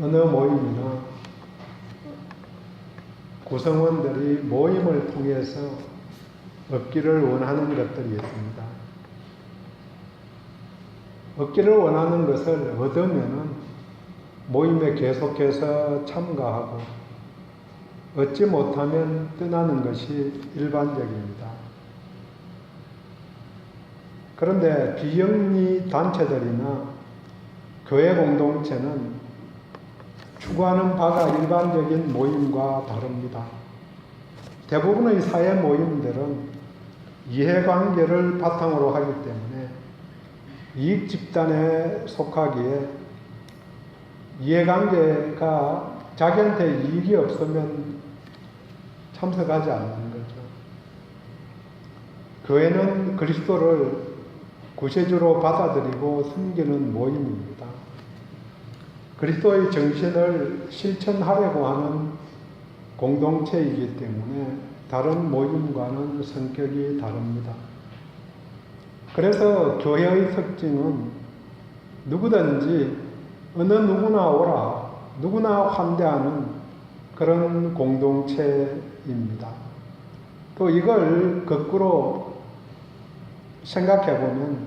어느 모임이나 구성원들이 모임을 통해서 얻기를 원하는 것들이 있습니다. 얻기를 원하는 것을 얻으면은 모임에 계속해서 참가하고, 얻지 못하면 떠나는 것이 일반적입니다. 그런데 비영리 단체들이나 교회 공동체는 추구하는 바가 일반적인 모임과 다릅니다. 대부분의 사회 모임들은 이해관계를 바탕으로 하기 때문에 이익 집단에 속하기에 이해관계가 자기한테 이익이 없으면 참석하지 않는 거죠. 교회는 그리스도를 구세주로 받아들이고 섬기는 모임입니다. 그리스도의 정신을 실천하려고 하는 공동체이기 때문에 다른 모임과는 성격이 다릅니다. 그래서 교회의 특징은 누구든지 어느 누구나 오라, 누구나 환대하는 그런 공동체입니다. 또 이걸 거꾸로 생각해 보면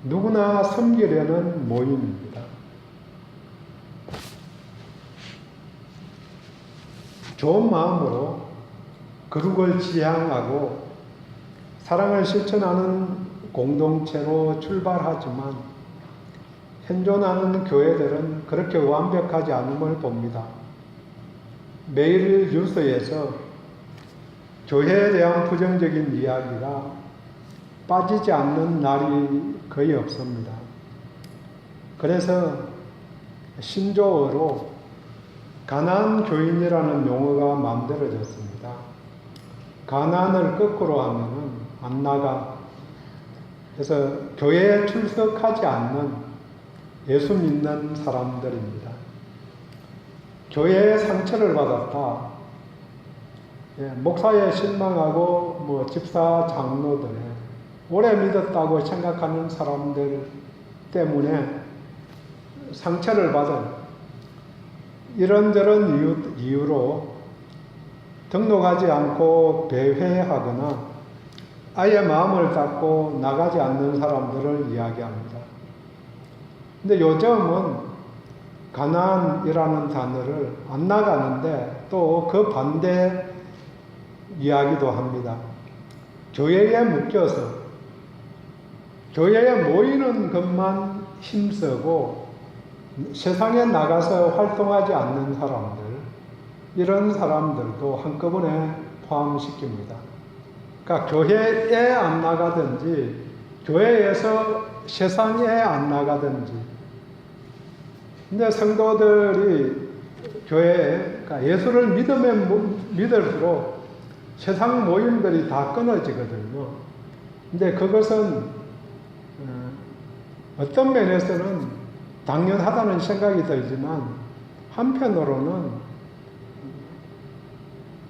누구나 섬기려는 모임입니다. 좋은 마음으로 거룩을 지향하고 사랑을 실천하는 공동체로 출발하지만 현존하는 교회들은 그렇게 완벽하지 않음을 봅니다. 매일 뉴스에서 교회에 대한 부정적인 이야기가 빠지지 않는 날이 거의 없습니다. 그래서 신조어로 가난 교인이라는 용어가 만들어졌습니다. 가난을 거꾸로 하면은 안 나가. 그래서 교회에 출석하지 않는 예수 믿는 사람들입니다. 교회에 상처를 받았다. 목사에 실망하고 집사 장로들에 오래 믿었다고 생각하는 사람들 때문에 상처를 받은 이런저런 이유로 등록하지 않고 배회하거나 아예 마음을 닫고 나가지 않는 사람들을 이야기합니다. 근데 요즘은 가난이라는 단어를 안 나가는데 또 그 반대 이야기도 합니다. 교회에 묶여서 교회에 모이는 것만 힘쓰고 세상에 나가서 활동하지 않는 사람들, 이런 사람들도 한꺼번에 포함시킵니다. 그러니까 교회에 안 나가든지 교회에서 세상에 안 나가든지. 근데 성도들이 교회에, 그러니까 예수를 믿으면 믿을수록 세상 모임들이 다 끊어지거든요. 근데 그것은 어떤 면에서는 당연하다는 생각이 들지만 한편으로는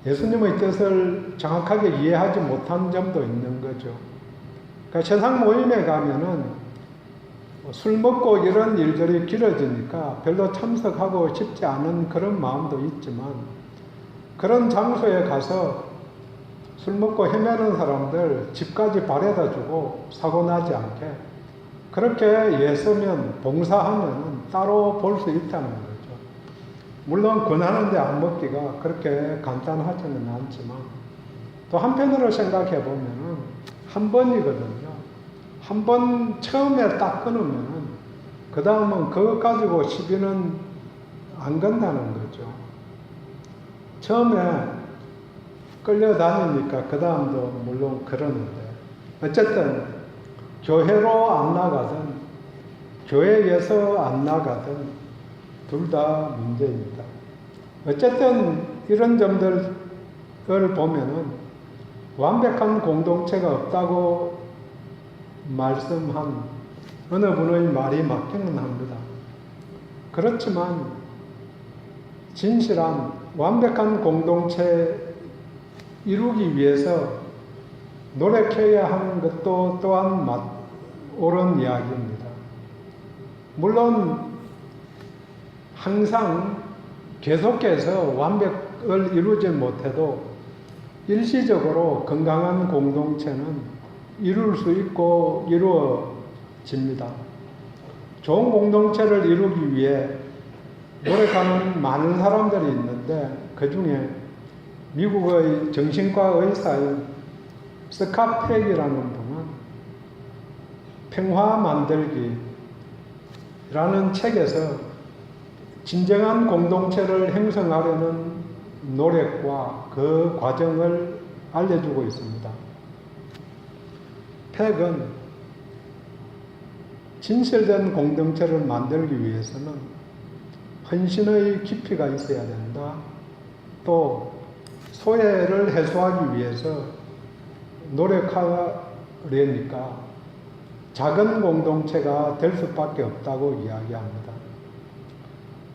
예수님의 뜻을 정확하게 이해하지 못한 점도 있는 거죠. 그러니까 세상 모임에 가면은 술 먹고 이런 일들이 길어지니까 별로 참석하고 싶지 않은 그런 마음도 있지만, 그런 장소에 가서 술 먹고 헤매는 사람들 집까지 바래다 주고 사고 나지 않게 그렇게 예서면 봉사하면 따로 볼 수 있다는 거죠. 물론 권하는데 안 먹기가 그렇게 간단하지는 않지만, 또 한편으로 생각해 보면은 한 번이거든요. 한 번 처음에 딱 끊으면은 그 다음은 그것 가지고 시비는 안 건다는 거죠. 처음에 끌려다니니까 그 다음도 물론 그러는데, 어쨌든 교회로 안 나가든 교회에서 안 나가든 둘 다 문제입니다. 어쨌든 이런 점들을 보면은 완벽한 공동체가 없다고 말씀한 어느 분의 말이 맞기는 합니다. 그렇지만 진실한 완벽한 공동체 이루기 위해서 노력해야 하는 것도 또한 옳은 이야기입니다. 물론 항상 계속해서 완벽을 이루지 못해도 일시적으로 건강한 공동체는 이룰 수 있고 이루어집니다. 좋은 공동체를 이루기 위해 노력하는 많은 사람들이 있는데 그 중에 미국의 정신과 의사인 스캇팩이라는 분은 평화 만들기라는 책에서 진정한 공동체를 형성하려는 노력과 그 과정을 알려주고 있습니다. 팩은 진실된 공동체를 만들기 위해서는 헌신의 깊이가 있어야 된다. 또 소외를 해소하기 위해서 노력하려니까 작은 공동체가 될 수밖에 없다고 이야기합니다.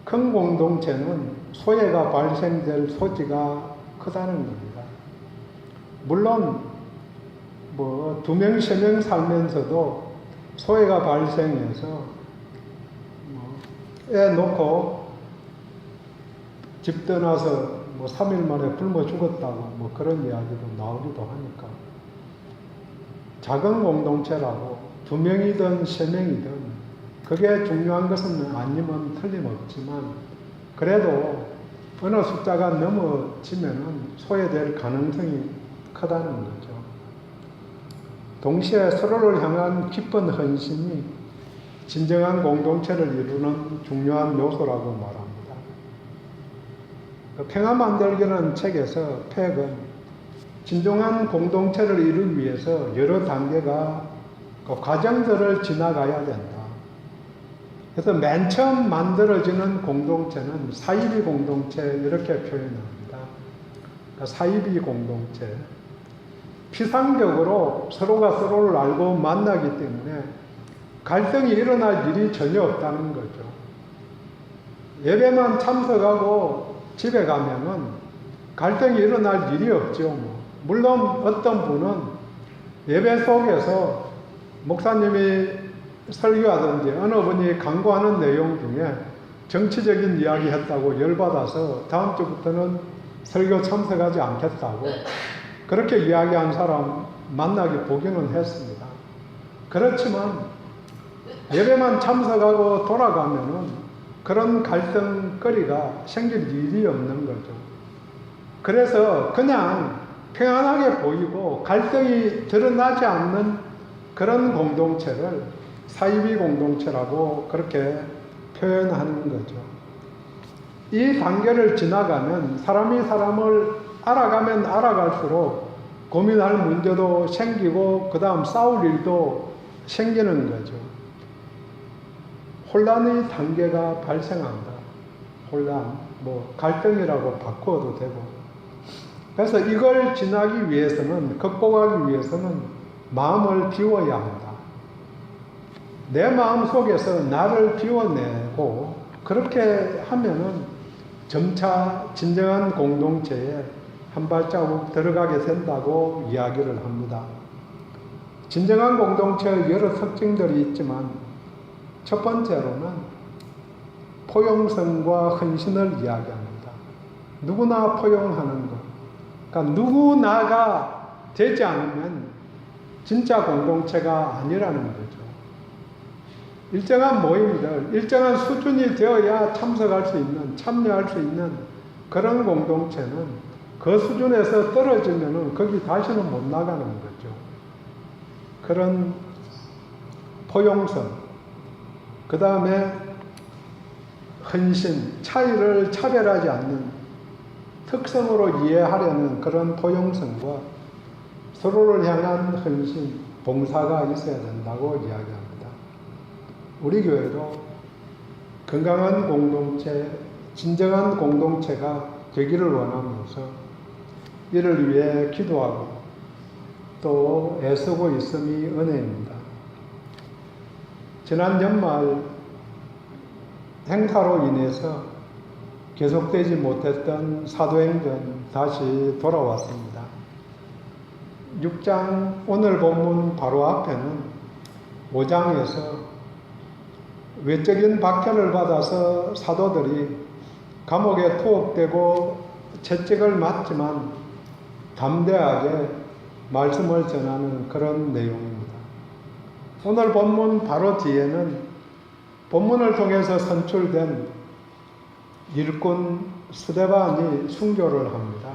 큰 공동체는 소외가 발생될 소지가 크다는 겁니다. 물론 2명, 3명 살면서도 소외가 발생해서 애 놓고 집 떠나서 3일 만에 굶어 죽었다고 그런 이야기도 나오기도 하니까 작은 공동체라고 2명이든 3명이든 그게 중요한 것은 아니면 틀림없지만 그래도 어느 숫자가 넘어지면은 소외될 가능성이 크다는 거죠. 동시에 서로를 향한 깊은 헌신이 진정한 공동체를 이루는 중요한 요소라고 말합니다. 평화 만들기라는 책에서 팩은 진정한 공동체를 이루기 위해서 여러 단계가 그 과정들을 지나가야 된다. 그래서 맨 처음 만들어지는 공동체는 사이비 공동체 이렇게 표현합니다. 그러니까 사이비 공동체. 피상적으로 서로가 서로를 알고 만나기 때문에 갈등이 일어날 일이 전혀 없다는 거죠. 예배만 참석하고 집에 가면은 갈등이 일어날 일이 없죠. 물론 어떤 분은 예배 속에서 목사님이 설교하든지 어느 분이 강구하는 내용 중에 정치적인 이야기 했다고 열받아서 다음 주부터는 설교 참석하지 않겠다고 그렇게 이야기한 사람 만나기 보기는 했습니다. 그렇지만 예배만 참석하고 돌아가면은 그런 갈등거리가 생길 일이 없는 거죠. 그래서 그냥 평안하게 보이고 갈등이 드러나지 않는 그런 공동체를 사이비 공동체라고 그렇게 표현하는 거죠. 이 단계를 지나가면 사람이 사람을 알아가면 알아갈수록 고민할 문제도 생기고 그 다음 싸울 일도 생기는 거죠. 혼란의 단계가 발생한다. 혼란, 갈등이라고 바꿔도 되고. 그래서 이걸 지나기 위해서는, 극복하기 위해서는 마음을 비워야 한다. 내 마음 속에서 나를 비워내고 그렇게 하면은 점차 진정한 공동체에 한 발자국 들어가게 된다고 이야기를 합니다. 진정한 공동체의 여러 특징들이 있지만 첫 번째로는 포용성과 헌신을 이야기합니다. 누구나 포용하는 것. 그러니까 누구나가 되지 않으면 진짜 공동체가 아니라는 거죠. 일정한 모임들, 일정한 수준이 되어야 참석할 수 있는, 참여할 수 있는 그런 공동체는 그 수준에서 떨어지면은 거기 다시는 못 나가는 거죠. 그런 포용성, 그 다음에 헌신, 차이를 차별하지 않는 특성으로 이해하려는 그런 포용성과 서로를 향한 헌신, 봉사가 있어야 된다고 이야기합니다. 우리 교회도 건강한 공동체, 진정한 공동체가 되기를 원하면서 이를 위해 기도하고 또 애쓰고 있음이 은혜입니다. 지난 연말 행사로 인해서 계속되지 못했던 사도행전 다시 돌아왔습니다. 6장 오늘 본문 바로 앞에는 5장에서 외적인 박해를 받아서 사도들이 감옥에 투옥되고 채찍을 맞지만 담대하게 말씀을 전하는 그런 내용입니다. 오늘 본문 바로 뒤에는 본문을 통해서 선출된 일꾼 스데반이 순교를 합니다.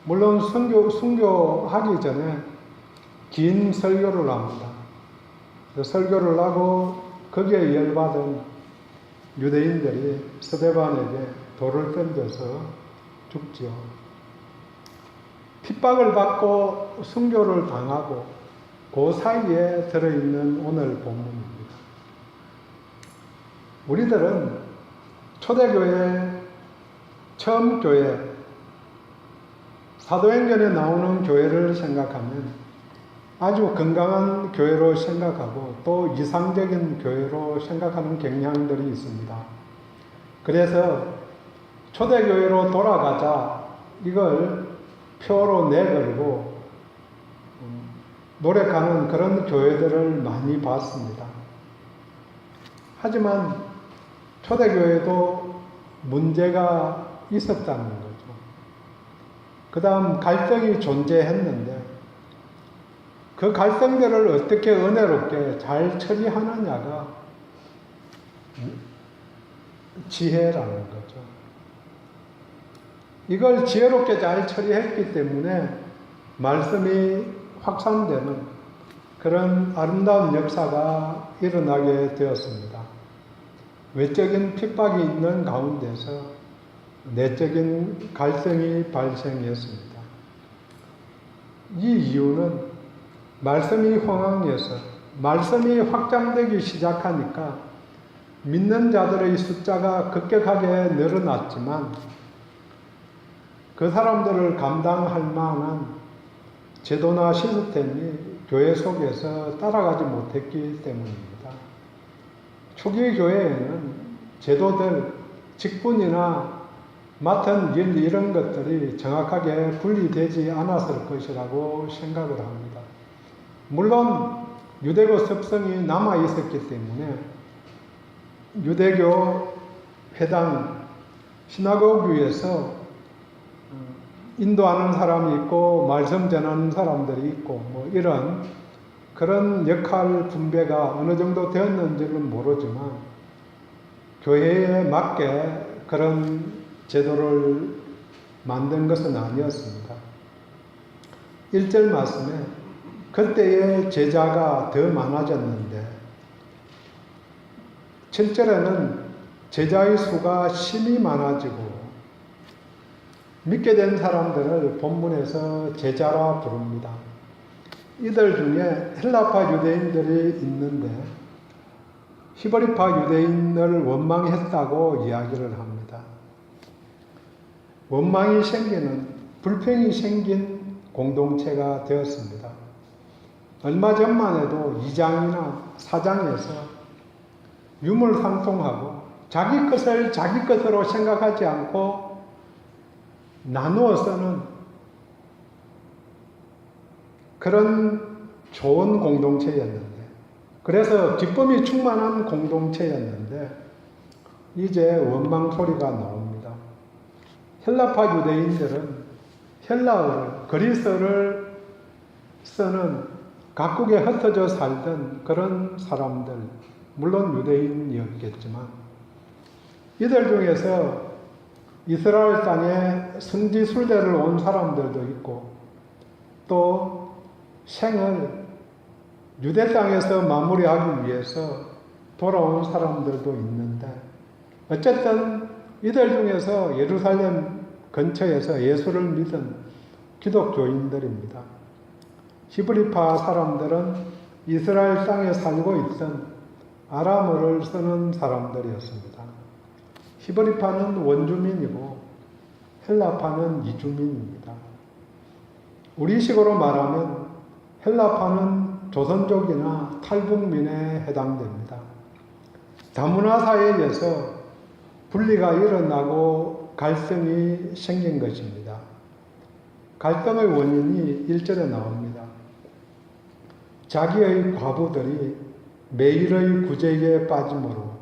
물론 순교하기 전에 긴 설교를 합니다. 설교를 하고 거기에 열받은 유대인들이 스데반에게 돌을 던져서 죽지요. 핍박을 받고 순교를 당하고 그 사이에 들어있는 오늘 본문입니다. 우리들은 초대교회, 처음 교회, 사도행전에 나오는 교회를 생각하면 아주 건강한 교회로 생각하고 또 이상적인 교회로 생각하는 경향들이 있습니다. 그래서 초대교회로 돌아가자 이걸 표로 내걸고 노력하는 그런 교회들을 많이 봤습니다. 하지만 초대교회도 문제가 있었다는 거죠. 그 다음 갈등이 존재했는데 그 갈등들을 어떻게 은혜롭게 잘 처리하느냐가 지혜라는 거죠. 이걸 지혜롭게 잘 처리했기 때문에 말씀이 확산되는 그런 아름다운 역사가 일어나게 되었습니다. 외적인 핍박이 있는 가운데서 내적인 갈등이 발생했습니다. 이 이유는 말씀이 황황해서 말씀이 확장되기 시작하니까 믿는 자들의 숫자가 급격하게 늘어났지만 그 사람들을 감당할 만한 제도나 시스템이 교회 속에서 따라가지 못했기 때문입니다. 초기 교회에는 제도들, 직분이나 맡은 일 이런 것들이 정확하게 분리되지 않았을 것이라고 생각을 합니다. 물론 유대교 습성이 남아 있었기 때문에 유대교 회당, 시나고그에서 인도하는 사람이 있고 말씀 전하는 사람들이 있고 뭐 이런 그런 역할 분배가 어느 정도 되었는지는 모르지만 교회에 맞게 그런 제도를 만든 것은 아니었습니다. 1절 말씀에 그때의 제자가 더 많아졌는데 7절에는 제자의 수가 심히 많아지고 믿게 된 사람들을 본문에서 제자라 부릅니다. 이들 중에 헬라파 유대인들이 있는데 히브리파 유대인을 원망했다고 이야기를 합니다. 원망이 생기는, 불평이 생긴 공동체가 되었습니다. 얼마 전만 해도 2장이나 4장에서 유물상통하고 자기 것을 자기 것으로 생각하지 않고 나누어 쓰는 그런 좋은 공동체였는데, 그래서 기쁨이 충만한 공동체였는데 이제 원망 소리가 나옵니다. 헬라파 유대인들은 헬라어를, 그리스어를 쓰는 각국에 흩어져 살던 그런 사람들, 물론 유대인이었겠지만 이들 중에서 이스라엘 땅에 성지순례를 온 사람들도 있고 또 생을 유대 땅에서 마무리하기 위해서 돌아온 사람들도 있는데 어쨌든 이들 중에서 예루살렘 근처에서 예수를 믿은 기독교인들입니다. 히브리파 사람들은 이스라엘 땅에 살고 있던 아람어를 쓰는 사람들이었습니다. 히브리파는 원주민이고 헬라파는 이주민입니다. 우리식으로 말하면 헬라파는 조선족이나 탈북민에 해당됩니다. 다문화 사회에서 분리가 일어나고 갈등이 생긴 것입니다. 갈등의 원인이 1절에 나옵니다. 자기의 과부들이 매일의 구제에 빠짐으로,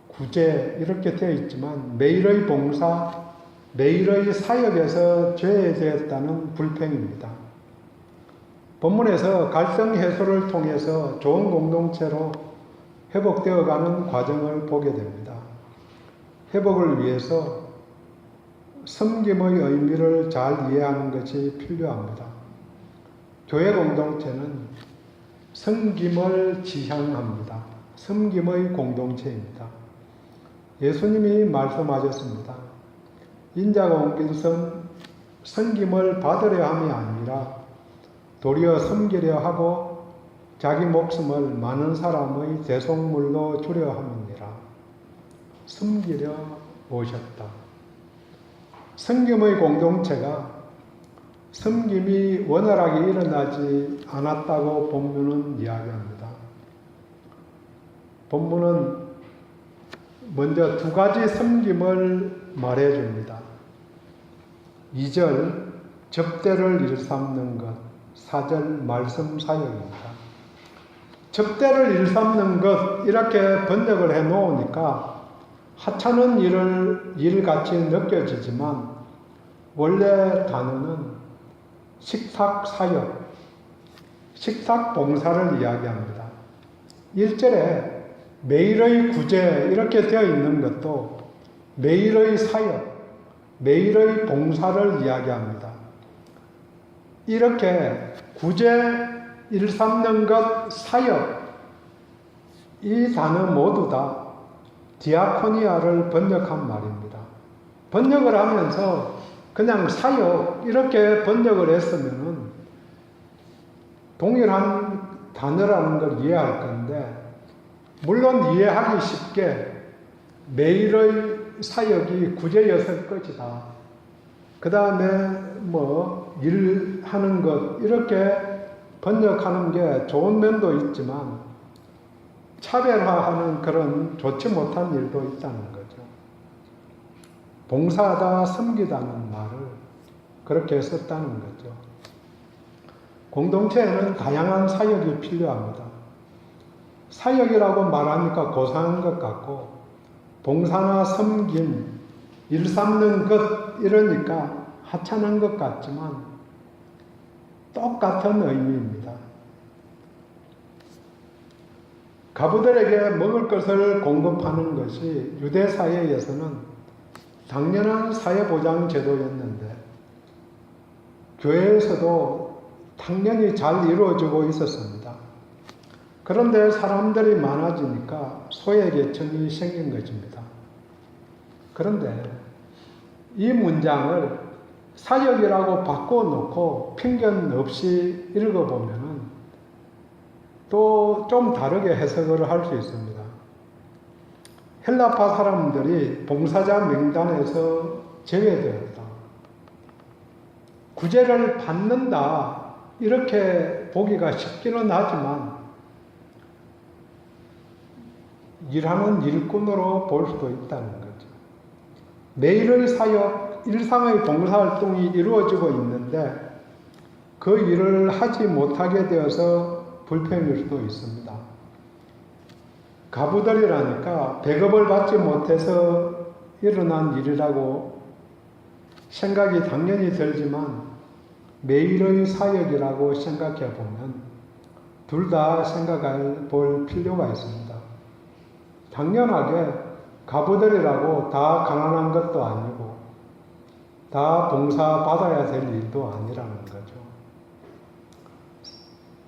구제 이렇게 되어 있지만 매일의 봉사, 매일의 사역에서 죄되었다는 불평입니다. 본문에서 갈등 해소를 통해서 좋은 공동체로 회복되어가는 과정을 보게 됩니다. 회복을 위해서 섬김의 의미를 잘 이해하는 것이 필요합니다. 교회 공동체는 섬김을 지향합니다. 섬김의 공동체입니다. 예수님이 말씀하셨습니다. 인자가 온 것은 섬김을 받으려 함이 아니라 도리어 섬기려 하고 자기 목숨을 많은 사람의 대속물로 주려 함이니라. 섬기려 오셨다. 섬김의 공동체가 섬김이 원활하게 일어나지 않았다고 본문은 이야기합니다. 본문은 먼저 두 가지 섬김을 말해줍니다. 2절 접대를 일삼는 것, 4절 말씀 사역입니다. 접대를 일삼는 것 이렇게 번역을 해 놓으니까 하찮은 일같이 느껴지지만 원래 단어는 식탁 사역, 식탁 봉사를 이야기합니다. 1절에 매일의 구제 이렇게 되어 있는 것도 매일의 사역, 매일의 봉사를 이야기합니다. 이렇게 구제, 일삼는 것, 사역 이 단어 모두 다 디아코니아를 번역한 말입니다. 번역을 하면서 그냥 사역 이렇게 번역을 했으면 동일한 단어라는 걸 이해할 건데 물론 이해하기 쉽게 매일의 사역이 구제였을 것이다. 그 다음에 일하는 것 이렇게 번역하는 게 좋은 면도 있지만 차별화하는 그런 좋지 못한 일도 있다는 거죠. 봉사하다, 섬기다는 말을 그렇게 썼다는 거죠. 공동체에는 다양한 사역이 필요합니다. 사역이라고 말하니까 고상한 것 같고 봉사나 섬김, 일삼는 것 이러니까 하찮은 것 같지만 똑같은 의미입니다. 가부들에게 먹을 것을 공급하는 것이 유대 사회에서는 당연한 사회보장 제도였는데 교회에서도 당연히 잘 이루어지고 있었습니다. 그런데 사람들이 많아지니까 소외계층이 생긴 것입니다. 그런데 이 문장을 사역이라고 바꿔놓고 편견 없이 읽어보면 또 좀 다르게 해석을 할 수 있습니다. 헬라파 사람들이 봉사자 명단에서 제외되었다. 구제를 받는다 이렇게 보기가 쉽기는 하지만 일하는 일꾼으로 볼 수도 있다는 거죠. 매일의 사역, 일상의 봉사활동이 이루어지고 있는데 그 일을 하지 못하게 되어서 불평일 수도 있습니다. 가부들이라니까 배급을 받지 못해서 일어난 일이라고 생각이 당연히 들지만 매일의 사역이라고 생각해 보면 둘 다 생각해 볼 필요가 있습니다. 당연하게 가부들이라고 다 가난한 것도 아니고 다 봉사 받아야 될 일도 아니라는 거죠.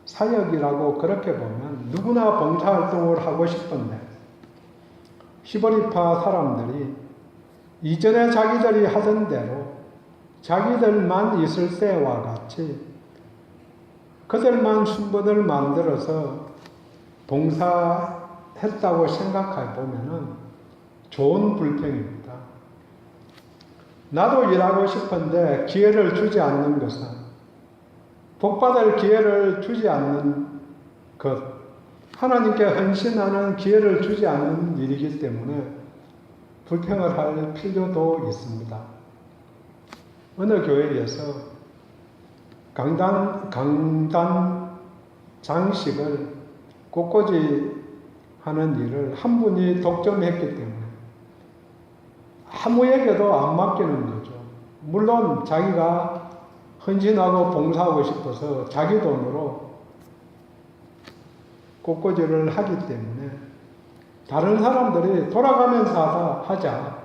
사역이라고 그렇게 보면 누구나 봉사활동을 하고 싶은데 히브리파 사람들이 이전에 자기들이 하던 대로 자기들만 있을 때와 같이 그들만 순번을 만들어서 봉사했다고 생각해 보면은 좋은 불평입니다. 나도 일하고 싶은데 기회를 주지 않는 것은 복받을 기회를 주지 않는 것, 하나님께 헌신하는 기회를 주지 않는 일이기 때문에 불평을 할 필요도 있습니다. 어느 교회에서 강단 장식을 꽃꽂이 하는 일을 한 분이 독점했기 때문에 아무에게도 안 맡기는 거죠. 물론 자기가 헌신하고 봉사하고 싶어서 자기 돈으로 꽃꽂이를 하기 때문에 다른 사람들이 돌아가면서 하자.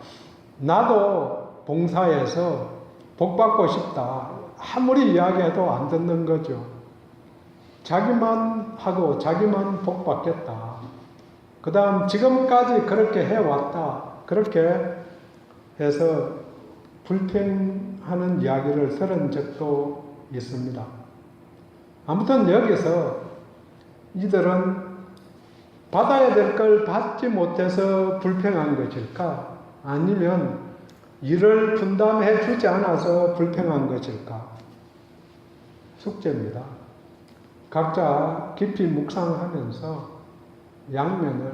나도 봉사해서 복 받고 싶다. 아무리 이야기해도 안 듣는 거죠. 자기만 하고 자기만 복 받겠다. 그 다음 지금까지 그렇게 해왔다. 그렇게 해서 불평하는 이야기를 들은 적도 있습니다. 아무튼 여기서 이들은 받아야 될 걸 받지 못해서 불평한 것일까? 아니면 일을 분담해 주지 않아서 불평한 것일까? 숙제입니다. 각자 깊이 묵상하면서 양면을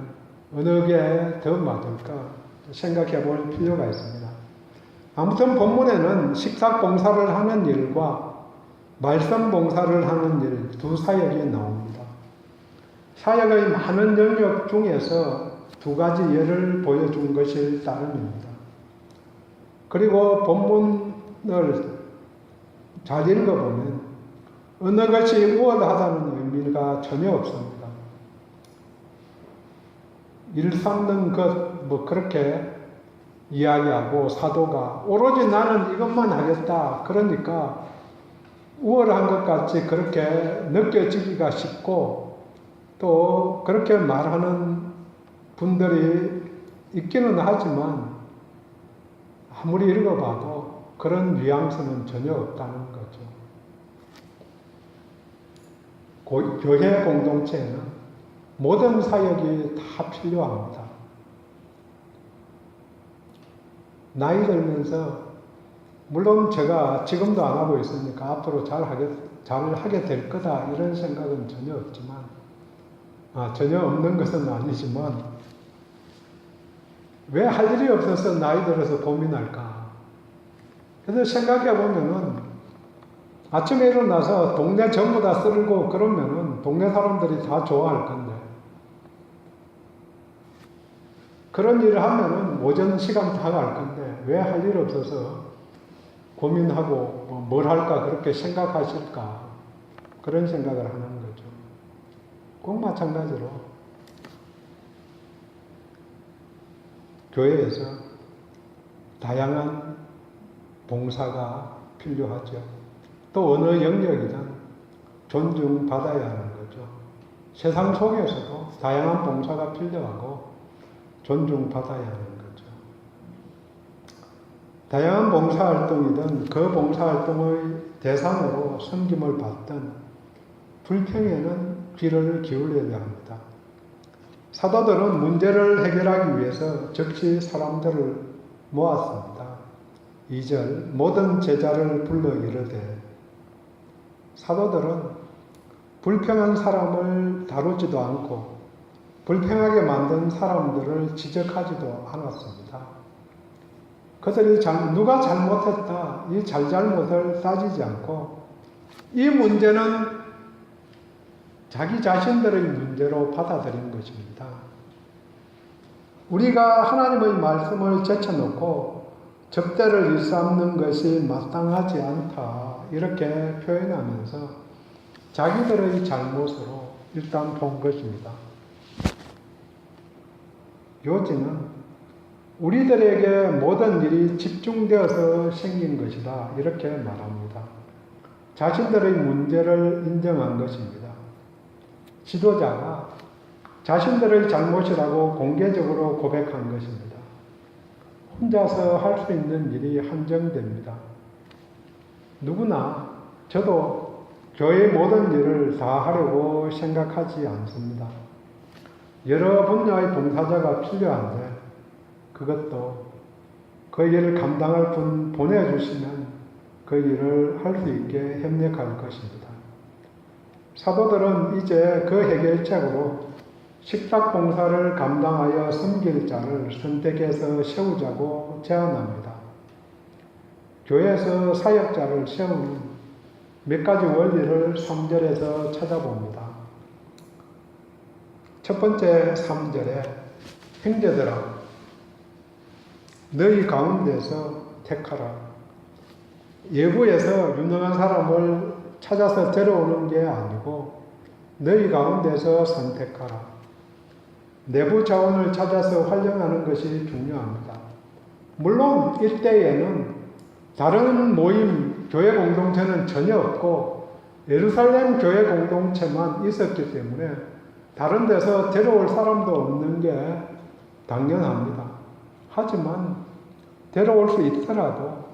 어느 게 더 맞을까 생각해 볼 필요가 있습니다. 아무튼 본문에는 식사 봉사를 하는 일과 말씀 봉사를 하는 일 두 사역이 나옵니다. 사역의 많은 영역 중에서 두 가지 예를 보여준 것일 따름입니다. 그리고 본문을 잘 읽어보면 어느 것이 우월하다는 의미가 전혀 없습니다. 일 삼는 것, 그렇게 이야기하고 사도가 오로지 나는 이것만 하겠다. 그러니까 우월한 것 같이 그렇게 느껴지기가 쉽고 또 그렇게 말하는 분들이 있기는 하지만 아무리 읽어봐도 그런 뉘앙스는 전혀 없다는 거죠. 교회 공동체에는 모든 사역이 다 필요합니다. 나이 들면서 물론 제가 지금도 안 하고 있으니까 앞으로 잘 하게 될 거다 이런 생각은 전혀 없지만 전혀 없는 것은 아니지만 왜 할 일이 없어서 나이 들어서 고민할까? 그래서 생각해 보면은 아침에 일어나서 동네 전부 다 쓸고 그러면은 동네 사람들이 다 좋아할 건데 그런 일을 하면은 오전 시간 다 갈 건데 왜 할 일 없어서 고민하고 뭘 할까 그렇게 생각하실까? 그런 생각을 하는 거죠. 꼭 마찬가지로 교회에서 다양한 봉사가 필요하죠. 또 어느 영역이든 존중받아야 하는 거죠. 세상 속에서도 다양한 봉사가 필요하고 존중받아야 하는 거죠. 다양한 봉사활동이든 그 봉사활동의 대상으로 섬김을 받든 불평에는 귀를 기울여야 합니다. 사도들은 문제를 해결하기 위해서 즉시 사람들을 모았습니다. 2절 모든 제자를 불러 이르되 사도들은 불평한 사람을 다루지도 않고 불평하게 만든 사람들을 지적하지도 않았습니다. 그들이 누가 잘못했다 이 잘잘못을 따지지 않고 이 문제는 자기 자신들의 문제로 받아들인 것입니다. 우리가 하나님의 말씀을 제쳐놓고 접대를 일삼는 것이 마땅하지 않다 이렇게 표현하면서 자기들의 잘못으로 일단 본 것입니다. 요지는 우리들에게 모든 일이 집중되어서 생긴 것이다 이렇게 말합니다. 자신들의 문제를 인정한 것입니다. 지도자가 자신들의 잘못이라고 공개적으로 고백한 것입니다. 혼자서 할 수 있는 일이 한정됩니다. 누구나 저도 교회의 모든 일을 다 하려고 생각하지 않습니다. 여러 분야의 봉사자가 필요한데 그것도 그 일을 감당할 분 보내주시면 그 일을 할 수 있게 협력할 것입니다. 사도들은 이제 그 해결책으로 식탁 봉사를 감당하여 섬길 자를 선택해서 세우자고 제안합니다. 교회에서 사역자를 세우는 몇 가지 원리를 3절에서 찾아봅니다. 첫 번째 3절에 형제들아 너희 가운데서 택하라. 외부에서 유능한 사람을 찾아서 데려오는 게 아니고 너희 가운데서 선택하라. 내부 자원을 찾아서 활용하는 것이 중요합니다. 물론 이때에는 다른 모임, 교회 공동체는 전혀 없고 예루살렘 교회 공동체만 있었기 때문에 다른 데서 데려올 사람도 없는 게 당연합니다. 하지만 데려올 수 있더라도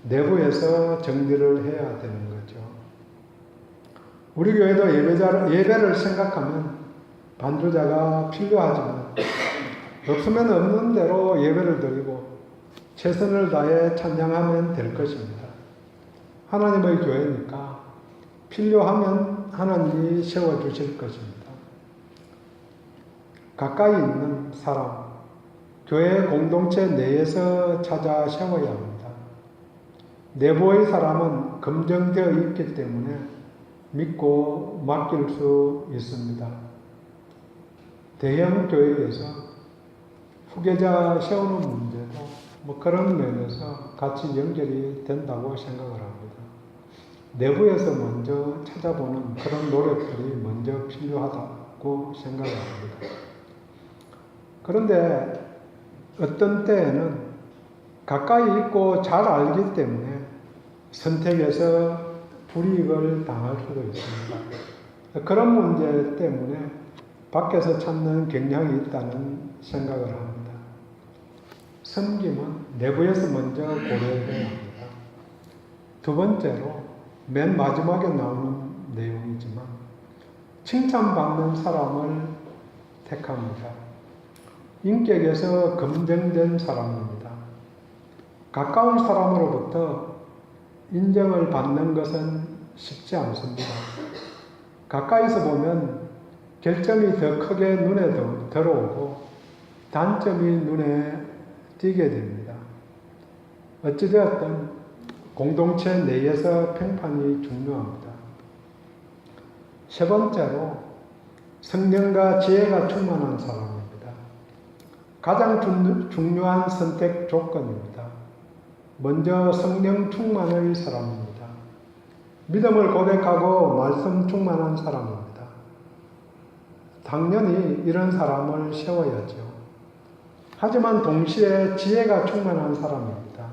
내부에서 정리를 해야 되는 거죠. 우리 교회도 예배를 생각하면 반주자가 필요하지만 없으면 없는 대로 예배를 드리고 최선을 다해 찬양하면 될 것입니다. 하나님의 교회니까 필요하면 하나님이 세워주실 것입니다. 가까이 있는 사람, 교회 공동체 내에서 찾아 세워야 합니다. 내부의 사람은 검증되어 있기 때문에 믿고 맡길 수 있습니다. 대형 교회에서 후계자 세우는 문제도 그런 면에서 같이 연결이 된다고 생각을 합니다. 내부에서 먼저 찾아보는 그런 노력들이 먼저 필요하다고 생각을 합니다. 그런데 어떤 때에는 가까이 있고 잘 알기 때문에 선택에서 불이익을 당할 수도 있습니다. 그런 문제 때문에 밖에서 찾는 경향이 있다는 생각을 합니다. 섬김은 내부에서 먼저 고려해야 합니다. 두 번째로 맨 마지막에 나오는 내용이지만 칭찬받는 사람을 택합니다. 인격에서 검증된 사람입니다. 가까운 사람으로부터 인정을 받는 것은 쉽지 않습니다. 가까이서 보면 결점이 더 크게 눈에 들어오고 단점이 눈에 띄게 됩니다. 어찌되었든 공동체 내에서 평판이 중요합니다. 세 번째로 성령과 지혜가 충만한 사람입니다. 가장 중요한 선택 조건입니다. 먼저 성령 충만의 사람입니다. 믿음을 고백하고 말씀 충만한 사람입니다. 당연히 이런 사람을 세워야죠. 하지만 동시에 지혜가 충만한 사람입니다.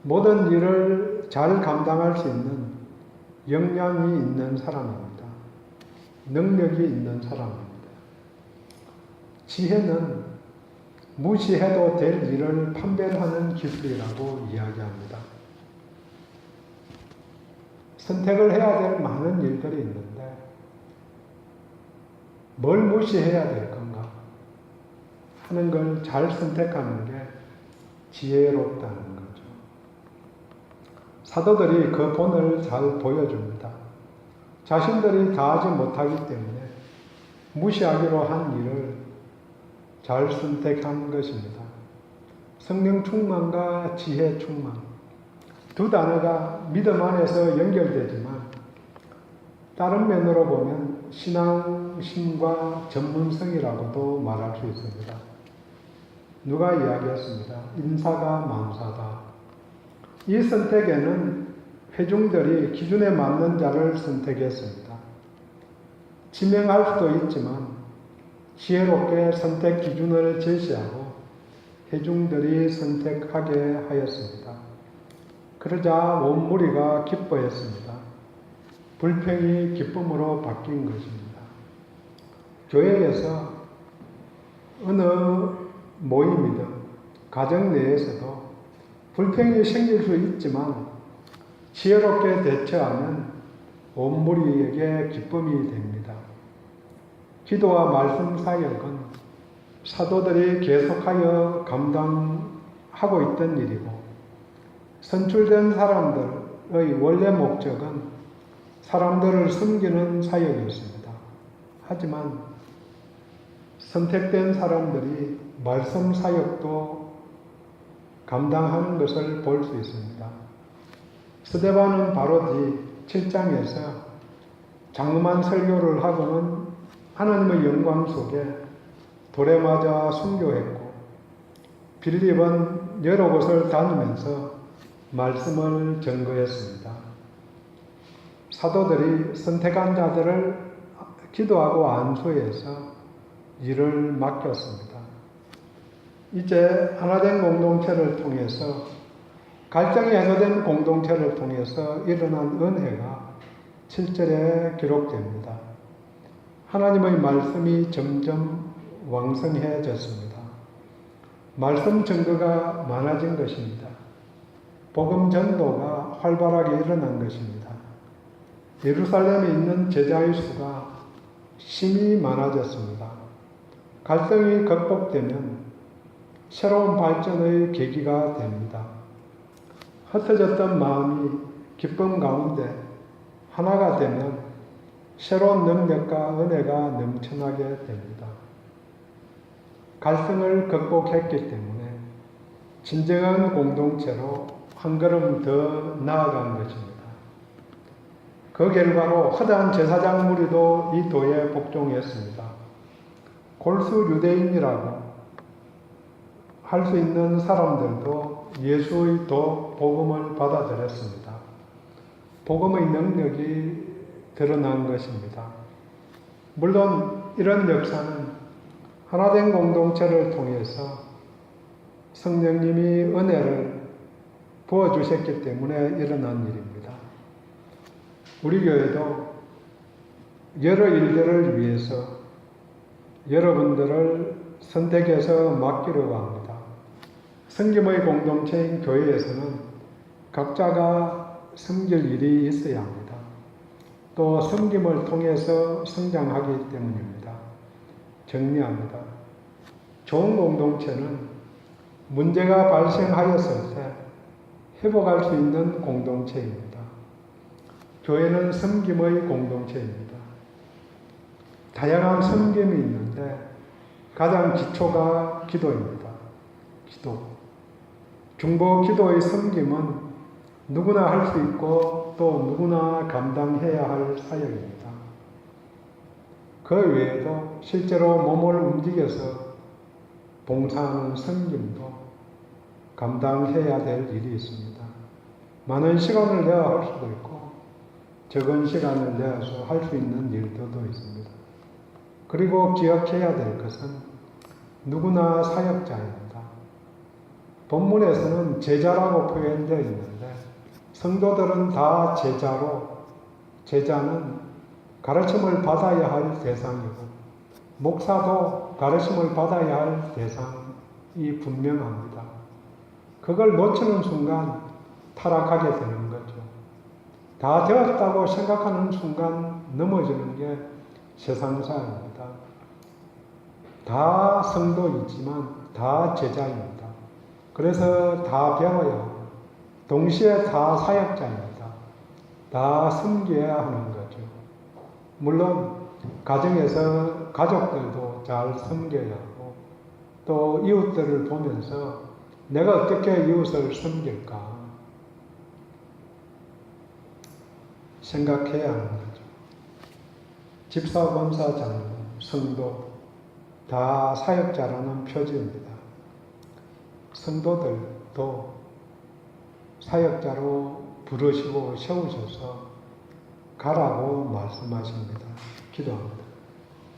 모든 일을 잘 감당할 수 있는 역량이 있는 사람입니다. 능력이 있는 사람입니다. 지혜는 무시해도 될 일을 판별하는 기술이라고 이야기합니다. 선택을 해야 될 많은 일들이 있는데 뭘 무시해야 될 건가 하는 걸 잘 선택하는 게 지혜롭다는 거죠. 사도들이 그 본을 잘 보여줍니다. 자신들이 다 하지 못하기 때문에 무시하기로 한 일을 잘 선택한 것입니다. 성령 충만과 지혜 충만. 두 단어가 믿음 안에서 연결되지만 다른 면으로 보면 신앙심과 전문성이라고도 말할 수 있습니다. 누가 이야기했습니다. 인사가 만사다. 이 선택에는 회중들이 기준에 맞는 자를 선택했습니다. 지명할 수도 있지만 지혜롭게 선택 기준을 제시하고 회중들이 선택하게 하였습니다. 그러자 온 무리가 기뻐했습니다. 불평이 기쁨으로 바뀐 것입니다. 교회에서 어느 모임이든 가정 내에서도 불평이 생길 수 있지만 지혜롭게 대처하면 온 무리에게 기쁨이 됩니다. 기도와 말씀 사역은 사도들이 계속하여 감당하고 있던 일이고 선출된 사람들의 원래 목적은 사람들을 섬기는 사역이었습니다. 하지만 선택된 사람들이 말씀 사역도 감당하는 것을 볼 수 있습니다. 스데반은 바로 뒤 7장에서 장엄한 설교를 하나님의 영광 속에 돌에 맞아 순교했고 빌립은 여러 곳을 다니면서 말씀을 전거했습니다. 사도들이 선택한 자들을 기도하고 안수해서 일을 맡겼습니다. 이제 하나된 공동체를 통해서 갈등이 해소된 공동체를 통해서 일어난 은혜가 7절에 기록됩니다. 하나님의 말씀이 점점 왕성해졌습니다. 말씀 증거가 많아진 것입니다. 복음 전도가 활발하게 일어난 것입니다. 예루살렘에 있는 제자의 수가 심히 많아졌습니다. 갈등이 극복되면 새로운 발전의 계기가 됩니다. 흩어졌던 마음이 기쁨 가운데 하나가 되면 새로운 능력과 은혜가 넘쳐나게 됩니다. 갈등을 극복했기 때문에 진정한 공동체로 한 걸음 더 나아간 것입니다. 그 결과로 허다한 제사장 무리도 이 도에 복종했습니다. 골수 유대인이라고 할 수 있는 사람들도 예수의 도 복음을 받아들였습니다. 복음의 능력이 드러난 것입니다. 물론 이런 역사는 하나된 공동체를 통해서 성령님이 은혜를 부어주셨기 때문에 일어난 일입니다. 우리 교회도 여러 일들을 위해서 여러분들을 선택해서 맡기려고 합니다. 섬김의 공동체인 교회에서는 각자가 섬길 일이 있어야 합니다. 또 섬김을 통해서 성장하기 때문입니다. 정리합니다. 좋은 공동체는 문제가 발생하였을 때 회복할 수 있는 공동체입니다. 교회는 섬김의 공동체입니다. 다양한 섬김이 있는데 가장 기초가 기도입니다. 기도. 중보 기도의 섬김은 누구나 할 수 있고 또 누구나 감당해야 할 사역입니다. 그 외에도 실제로 몸을 움직여서 봉사하는 섬김도 감당해야 될 일이 있습니다. 많은 시간을 내야 할 수도 있고 적은 시간을 내어서 할 수 있는 일들도 있습니다. 그리고 기억해야 될 것은 누구나 사역자입니다. 본문에서는 제자라고 표현되어 있는데 성도들은 다 제자로, 제자는 가르침을 받아야 할 대상이고 목사도 가르침을 받아야 할 대상이 분명합니다. 그걸 놓치는 순간 타락하게 되는 거죠. 다 되었다고 생각하는 순간 넘어지는 게 세상사입니다. 다 성도이지만 다 제자입니다. 그래서 다 배워야 하고 동시에 다 사역자입니다. 다 섬겨야 하는 거죠. 물론 가정에서 가족들도 잘 섬겨야 하고 또 이웃들을 보면서 내가 어떻게 이웃을 섬길까 생각해야 하는 거죠. 집사, 권사, 장로, 성도 다 사역자라는 표지입니다. 성도들도 사역자로 부르시고 세우셔서 가라고 말씀하십니다. 기도합니다.